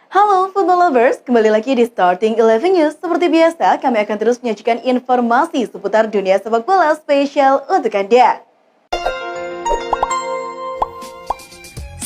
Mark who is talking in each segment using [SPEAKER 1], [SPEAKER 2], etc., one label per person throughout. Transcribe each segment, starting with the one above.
[SPEAKER 1] Halo football lovers, kembali lagi di Starting 11 News. Seperti biasa, kami akan terus menyajikan informasi seputar dunia sepak bola spesial untuk Anda.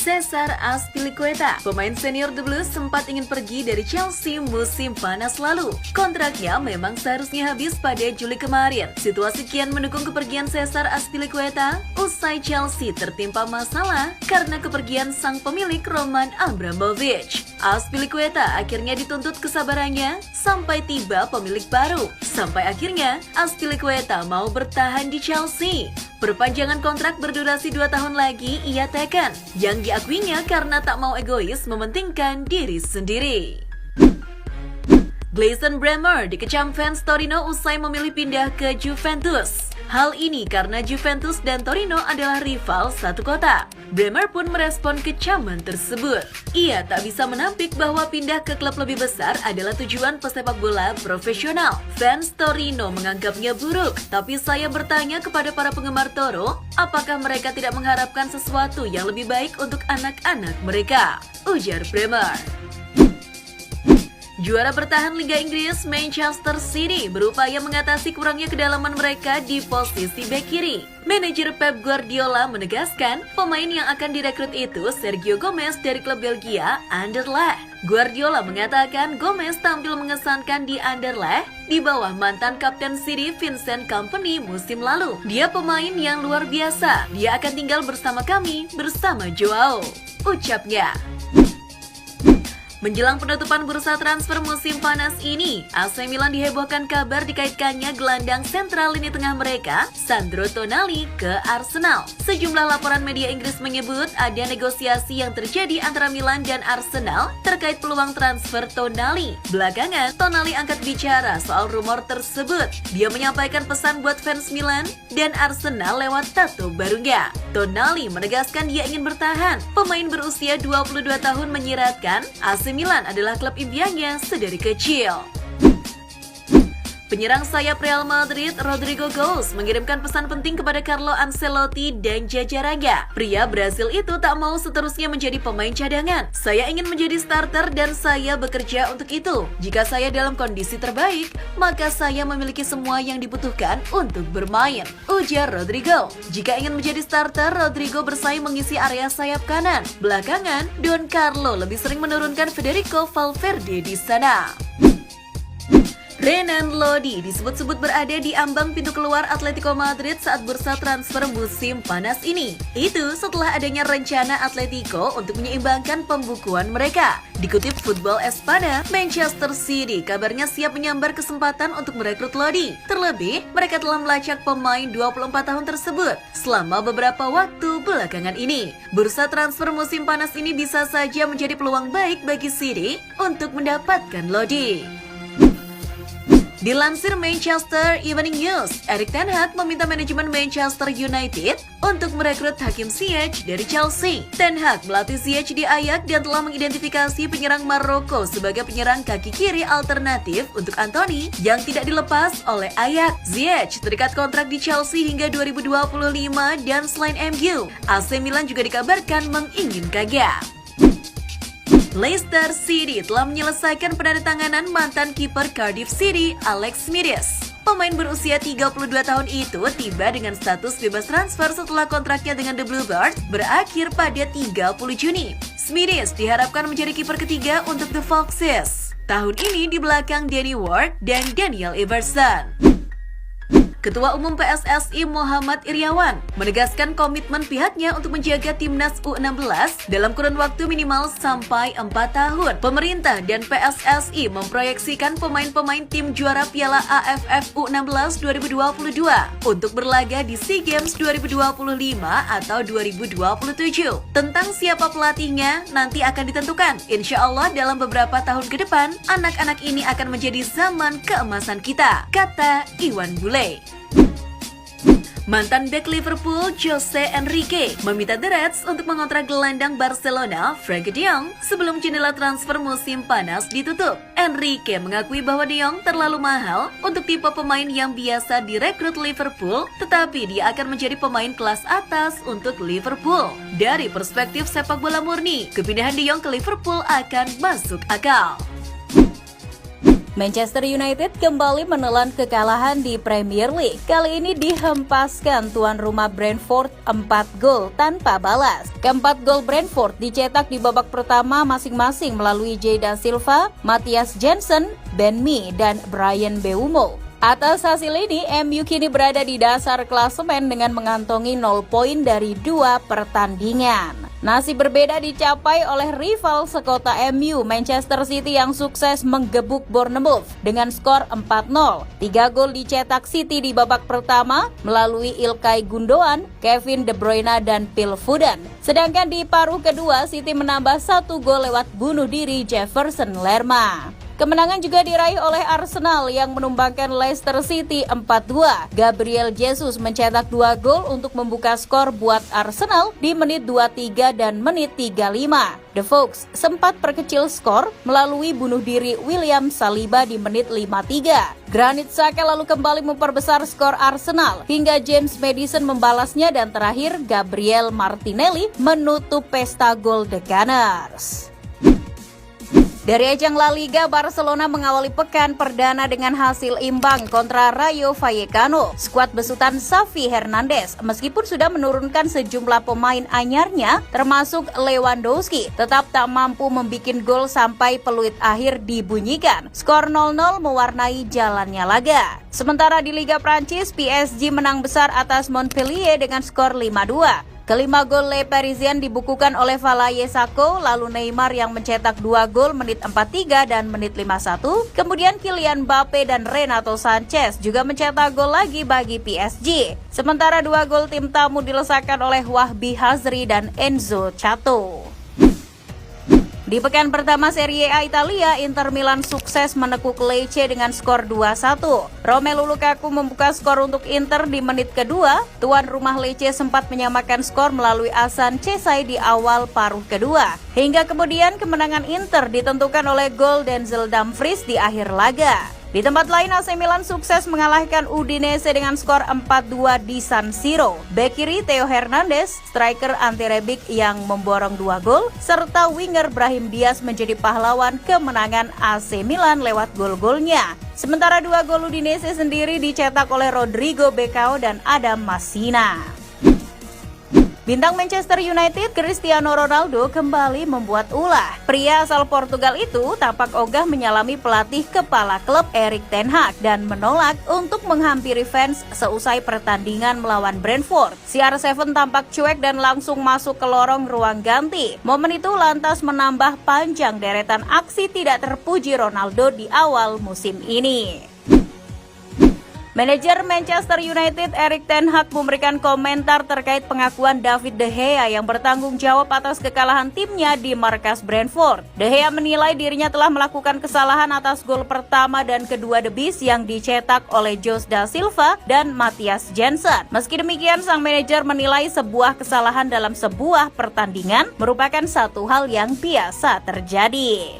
[SPEAKER 2] Cesar Azpilicueta, pemain senior The Blues sempat ingin pergi dari Chelsea musim panas lalu. Kontraknya memang seharusnya habis pada Juli kemarin. Situasi kian mendukung kepergian Cesar Azpilicueta usai Chelsea tertimpa masalah karena kepergian sang pemilik Roman Abramovich. Azpilicueta akhirnya dituntut kesabarannya sampai tiba pemilik baru. Sampai akhirnya Azpilicueta mau bertahan di Chelsea. Perpanjangan kontrak berdurasi 2 tahun lagi ia tekan, yang diakuinya karena tak mau egois mementingkan diri sendiri. Gleison Bremer dikecam fans Torino usai memilih pindah ke Juventus. Hal ini karena Juventus dan Torino adalah rival satu kota. Bremer pun merespon kecaman tersebut. Ia tak bisa menampik bahwa pindah ke klub lebih besar adalah tujuan pesepak bola profesional. Fans Torino menganggapnya buruk, tapi saya bertanya kepada para penggemar Toro, apakah mereka tidak mengharapkan sesuatu yang lebih baik untuk anak-anak mereka? Ujar Bremer. Juara bertahan Liga Inggris, Manchester City berupaya mengatasi kurangnya kedalaman mereka di posisi bek kiri. Manajer Pep Guardiola menegaskan pemain yang akan direkrut itu Sergio Gomez dari klub Belgia, Anderlecht. Guardiola mengatakan Gomez tampil mengesankan di Anderlecht di bawah mantan kapten City Vincent Kompany musim lalu. Dia pemain yang luar biasa. Dia akan tinggal bersama kami, bersama Joao, ucapnya. Menjelang penutupan bursa transfer musim panas ini, AC Milan dihebohkan kabar dikaitkannya gelandang sentral lini tengah mereka, Sandro Tonali, ke Arsenal. Sejumlah laporan media Inggris menyebut ada negosiasi yang terjadi antara Milan dan Arsenal terkait peluang transfer Tonali. Belakangan, Tonali angkat bicara soal rumor tersebut. Dia menyampaikan pesan buat fans Milan dan Arsenal lewat tato barunya. Tonali menegaskan dia ingin bertahan. Pemain berusia 22 tahun menyiratkan AC Milan adalah klub impiannya sedari kecil. Penyerang sayap Real Madrid, Rodrigo Goes, mengirimkan pesan penting kepada Carlo Ancelotti dan jajarannya. Pria Brasil itu tak mau seterusnya menjadi pemain cadangan. Saya ingin menjadi starter dan saya bekerja untuk itu. Jika saya dalam kondisi terbaik, maka saya memiliki semua yang dibutuhkan untuk bermain, ujar Rodrigo. Jika ingin menjadi starter, Rodrigo bersaing mengisi area sayap kanan. Belakangan, Don Carlo lebih sering menurunkan Federico Valverde di sana. Renan Lodi disebut-sebut berada di ambang pintu keluar Atletico Madrid saat bursa transfer musim panas ini. Itu setelah adanya rencana Atletico untuk menyeimbangkan pembukuan mereka. Dikutip Football Espada, Manchester City kabarnya siap menyambar kesempatan untuk merekrut Lodi. Terlebih, mereka telah melacak pemain 24 tahun tersebut selama beberapa waktu belakangan ini. Bursa transfer musim panas ini bisa saja menjadi peluang baik bagi City untuk mendapatkan Lodi. Dilansir Manchester Evening News, Erik ten Hag meminta manajemen Manchester United untuk merekrut Hakim Ziyech dari Chelsea. Ten Hag melatih Ziyech di Ajax dan telah mengidentifikasi penyerang Maroko sebagai penyerang kaki kiri alternatif untuk Anthony yang tidak dilepas oleh Ajax. Ziyech terikat kontrak di Chelsea hingga 2025 dan selain MU, AC Milan juga dikabarkan menginginkannya. Leicester City telah menyelesaikan penandatanganan mantan kiper Cardiff City, Alex Smithers. Pemain berusia 32 tahun itu tiba dengan status bebas transfer setelah kontraknya dengan The Bluebirds berakhir pada 30 Juni. Smithers diharapkan menjadi kiper ketiga untuk The Foxes tahun ini di belakang Danny Ward dan Daniel Iverson. Ketua Umum PSSI Muhammad Iryawan menegaskan komitmen pihaknya untuk menjaga timnas U16 dalam kurun waktu minimal sampai 4 tahun. Pemerintah dan PSSI memproyeksikan pemain-pemain tim juara Piala AFF U16 2022 untuk berlaga di SEA Games 2025 atau 2027. Tentang siapa pelatihnya nanti akan ditentukan. Insya Allah dalam beberapa tahun ke depan, anak-anak ini akan menjadi zaman keemasan kita, kata Iwan Bule. Mantan bek Liverpool Jose Enrique meminta The Reds untuk mengontrak gelandang Barcelona Frenkie de Jong sebelum jendela transfer musim panas ditutup. Enrique mengakui bahwa de Jong terlalu mahal untuk tipe pemain yang biasa direkrut Liverpool, tetapi dia akan menjadi pemain kelas atas untuk Liverpool. Dari perspektif sepak bola murni, kepindahan de Jong ke Liverpool akan masuk akal.
[SPEAKER 3] Manchester United kembali menelan kekalahan di Premier League. Kali ini dihempaskan tuan rumah Brentford 4 gol tanpa balas. Keempat gol Brentford dicetak di babak pertama masing-masing melalui Jadon Silva, Matthias Jensen, Ben Mee, dan Bryan Mbeumo. Atas hasil ini, MU kini berada di dasar klasemen dengan mengantongi 0 poin dari 2 pertandingan. Nasib berbeda dicapai oleh rival sekota MU, Manchester City yang sukses menggebuk Bournemouth dengan skor 4-0. 3 gol dicetak City di babak pertama melalui Ilkay Gundogan, Kevin De Bruyne, dan Phil Foden. Sedangkan di paruh kedua, City menambah 1 gol lewat bunuh diri Jefferson Lerma. Kemenangan juga diraih oleh Arsenal yang menumbangkan Leicester City 4-2. Gabriel Jesus mencetak 2 gol untuk membuka skor buat Arsenal di menit 23 dan menit 35. The Fox sempat perkecil skor melalui bunuh diri William Saliba di menit 53. Granit Xhaka lalu kembali memperbesar skor Arsenal hingga James Maddison membalasnya dan terakhir Gabriel Martinelli menutup pesta gol The Gunners. Dari ajang La Liga, Barcelona mengawali pekan perdana dengan hasil imbang kontra Rayo Vallecano. Skuad besutan Xavi Hernandez, meskipun sudah menurunkan sejumlah pemain anyarnya, termasuk Lewandowski, tetap tak mampu membikin gol sampai peluit akhir dibunyikan. Skor 0-0 mewarnai jalannya laga. Sementara di Liga Prancis, PSG menang besar atas Montpellier dengan skor 5-2. Kelima gol Le Parisien dibukukan oleh Valaye Sako, lalu Neymar yang mencetak 2 gol menit 43 dan menit 51. Kemudian Kylian Mbappe dan Renato Sanchez juga mencetak gol lagi bagi PSG. Sementara 2 gol tim tamu dilesakan oleh Wahbi Hazri dan Enzo Cato. Di pekan pertama Serie A Italia, Inter Milan sukses menekuk Lecce dengan skor 2-1. Romelu Lukaku membuka skor untuk Inter di menit kedua. Tuan rumah Lecce sempat menyamakan skor melalui Hasan Cesai di awal paruh kedua. Hingga kemudian kemenangan Inter ditentukan oleh gol Denzel Dumfries di akhir laga. Di tempat lain, AC Milan sukses mengalahkan Udinese dengan skor 4-2 di San Siro. Bek kiri Theo Hernandez, striker Ante Rebic yang memborong 2 gol, serta winger Brahim Diaz menjadi pahlawan kemenangan AC Milan lewat gol-golnya. Sementara 2 gol Udinese sendiri dicetak oleh Rodrigo Becao dan Adam Massina. Bintang Manchester United Cristiano Ronaldo kembali membuat ulah. Pria asal Portugal itu tampak ogah menyalami pelatih kepala klub Erik ten Hag dan menolak untuk menghampiri fans seusai pertandingan melawan Brentford. CR7 tampak cuek dan langsung masuk ke lorong ruang ganti. Momen itu lantas menambah panjang deretan aksi tidak terpuji Ronaldo di awal musim ini. Manajer Manchester United Erik ten Hag memberikan komentar terkait pengakuan David De Gea yang bertanggung jawab atas kekalahan timnya di markas Brentford. De Gea menilai dirinya telah melakukan kesalahan atas gol pertama dan kedua The Beast yang dicetak oleh Jose da Silva dan Matthias Jensen. Meski demikian, sang manajer menilai sebuah kesalahan dalam sebuah pertandingan merupakan satu hal yang biasa terjadi.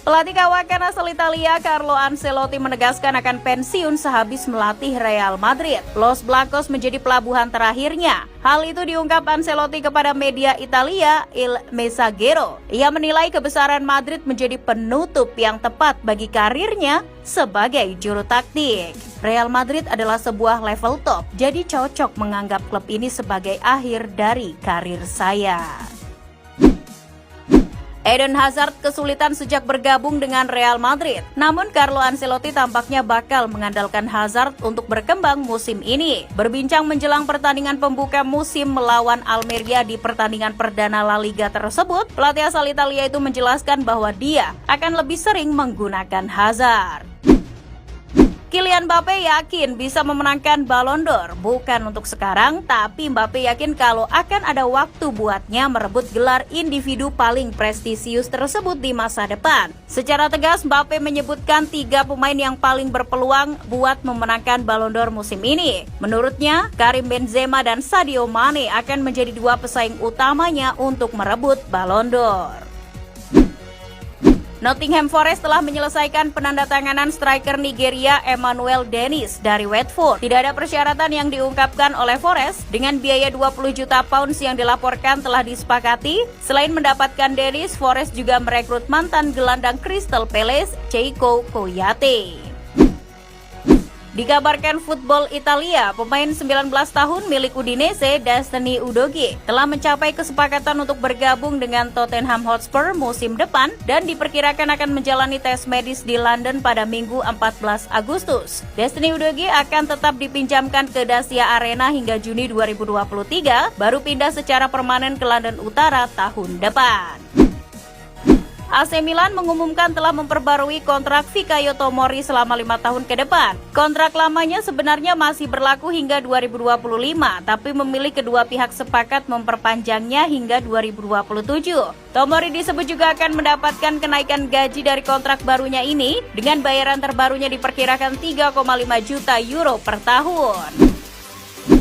[SPEAKER 3] Pelatih kawakan asal Italia Carlo Ancelotti menegaskan akan pensiun sehabis melatih Real Madrid. Los Blancos menjadi pelabuhan terakhirnya. Hal itu diungkap Ancelotti kepada media Italia Il Messaggero. Ia menilai kebesaran Madrid menjadi penutup yang tepat bagi karirnya sebagai juru taktik. Real Madrid adalah sebuah level top, jadi cocok menganggap klub ini sebagai akhir dari karir saya. Eden Hazard kesulitan sejak bergabung dengan Real Madrid. Namun Carlo Ancelotti tampaknya bakal mengandalkan Hazard untuk berkembang musim ini. Berbincang menjelang pertandingan pembuka musim melawan Almeria di pertandingan perdana La Liga tersebut, pelatih asal Italia itu menjelaskan bahwa dia akan lebih sering menggunakan Hazard. Kylian Mbappe yakin bisa memenangkan Ballon d'Or, bukan untuk sekarang, tapi Mbappe yakin kalau akan ada waktu buatnya merebut gelar individu paling prestisius tersebut di masa depan. Secara tegas, Mbappe menyebutkan 3 pemain yang paling berpeluang buat memenangkan Ballon d'Or musim ini. Menurutnya, Karim Benzema dan Sadio Mane akan menjadi 2 pesaing utamanya untuk merebut Ballon d'Or. Nottingham Forest telah menyelesaikan penandatanganan striker Nigeria Emmanuel Dennis dari Watford. Tidak ada persyaratan yang diungkapkan oleh Forest dengan biaya 20 juta pounds yang dilaporkan telah disepakati. Selain mendapatkan Dennis, Forest juga merekrut mantan gelandang Crystal Palace, Cheiko Kouyate. Dikabarkan Football Italia, pemain 19 tahun milik Udinese, Destiny Udogie, telah mencapai kesepakatan untuk bergabung dengan Tottenham Hotspur musim depan dan diperkirakan akan menjalani tes medis di London pada Minggu 14 Agustus. Destiny Udogie akan tetap dipinjamkan ke Dacia Arena hingga Juni 2023, baru pindah secara permanen ke London Utara tahun depan. AC Milan mengumumkan telah memperbarui kontrak Fikayo Tomori selama 5 tahun ke depan. Kontrak lamanya sebenarnya masih berlaku hingga 2025, tapi memilih kedua pihak sepakat memperpanjangnya hingga 2027. Tomori disebut juga akan mendapatkan kenaikan gaji dari kontrak barunya ini, dengan bayaran terbarunya diperkirakan 3,5 juta euro per tahun.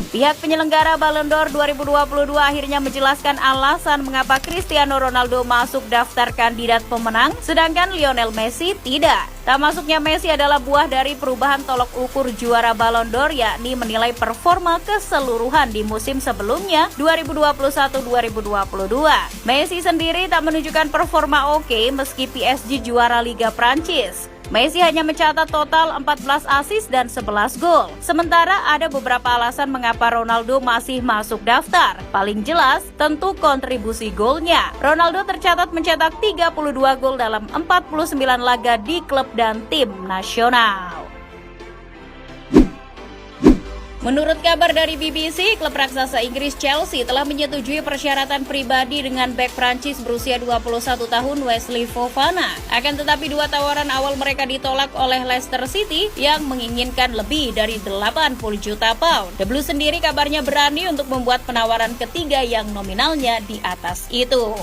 [SPEAKER 3] Pihak penyelenggara Ballon d'Or 2022 akhirnya menjelaskan alasan mengapa Cristiano Ronaldo masuk daftar kandidat pemenang, sedangkan Lionel Messi tidak. Tak masuknya Messi adalah buah dari perubahan tolok ukur juara Ballon d'Or, yakni menilai performa keseluruhan di musim sebelumnya 2021-2022. Messi sendiri tak menunjukkan performa oke meski PSG juara Liga Prancis. Messi hanya mencatat total 14 assist dan 11 gol. Sementara ada beberapa alasan mengapa Ronaldo masih masuk daftar. Paling jelas, tentu kontribusi golnya. Ronaldo tercatat mencetak 32 gol dalam 49 laga di klub dan tim nasional. Menurut kabar dari BBC, klub raksasa Inggris Chelsea telah menyetujui persyaratan pribadi dengan bek Prancis berusia 21 tahun Wesley Fofana. Akan tetapi 2 tawaran awal mereka ditolak oleh Leicester City yang menginginkan lebih dari 80 juta pound. The Blues sendiri kabarnya berani untuk membuat penawaran ketiga yang nominalnya di atas itu.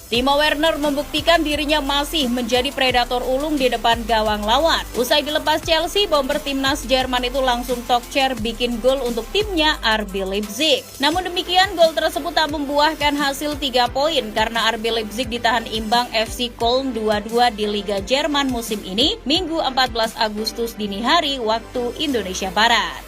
[SPEAKER 3] Timo Werner membuktikan dirinya masih menjadi predator ulung di depan gawang lawan. Usai dilepas Chelsea, bomber timnas Jerman itu langsung talk-chair bikin gol untuk timnya RB Leipzig. Namun demikian, gol tersebut tak membuahkan hasil 3 poin karena RB Leipzig ditahan imbang FC Köln 2-2 di Liga Jerman musim ini, Minggu 14 Agustus dini hari waktu Indonesia Barat.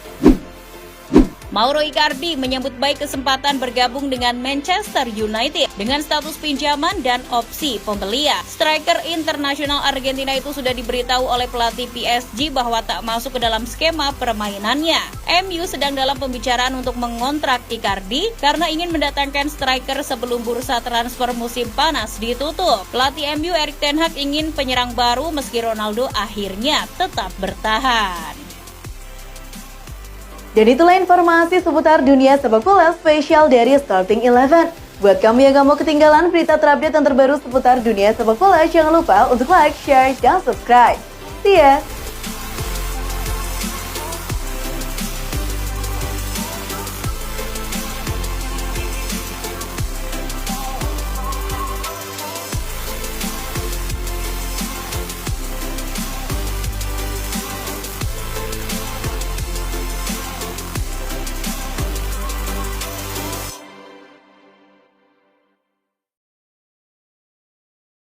[SPEAKER 3] Mauro Icardi menyambut baik kesempatan bergabung dengan Manchester United dengan status pinjaman dan opsi pembelian. Striker internasional Argentina itu sudah diberitahu oleh pelatih PSG bahwa tak masuk ke dalam skema permainannya. MU sedang dalam pembicaraan untuk mengontrak Icardi karena ingin mendatangkan striker sebelum bursa transfer musim panas ditutup. Pelatih MU Erik ten Hag ingin penyerang baru meski Ronaldo akhirnya tetap bertahan.
[SPEAKER 1] Dan itulah informasi seputar dunia sepak bola spesial dari Starting 11. Buat kamu yang gak mau ketinggalan berita terupdate dan terbaru seputar dunia sepak bola, jangan lupa untuk like, share, dan subscribe. See ya!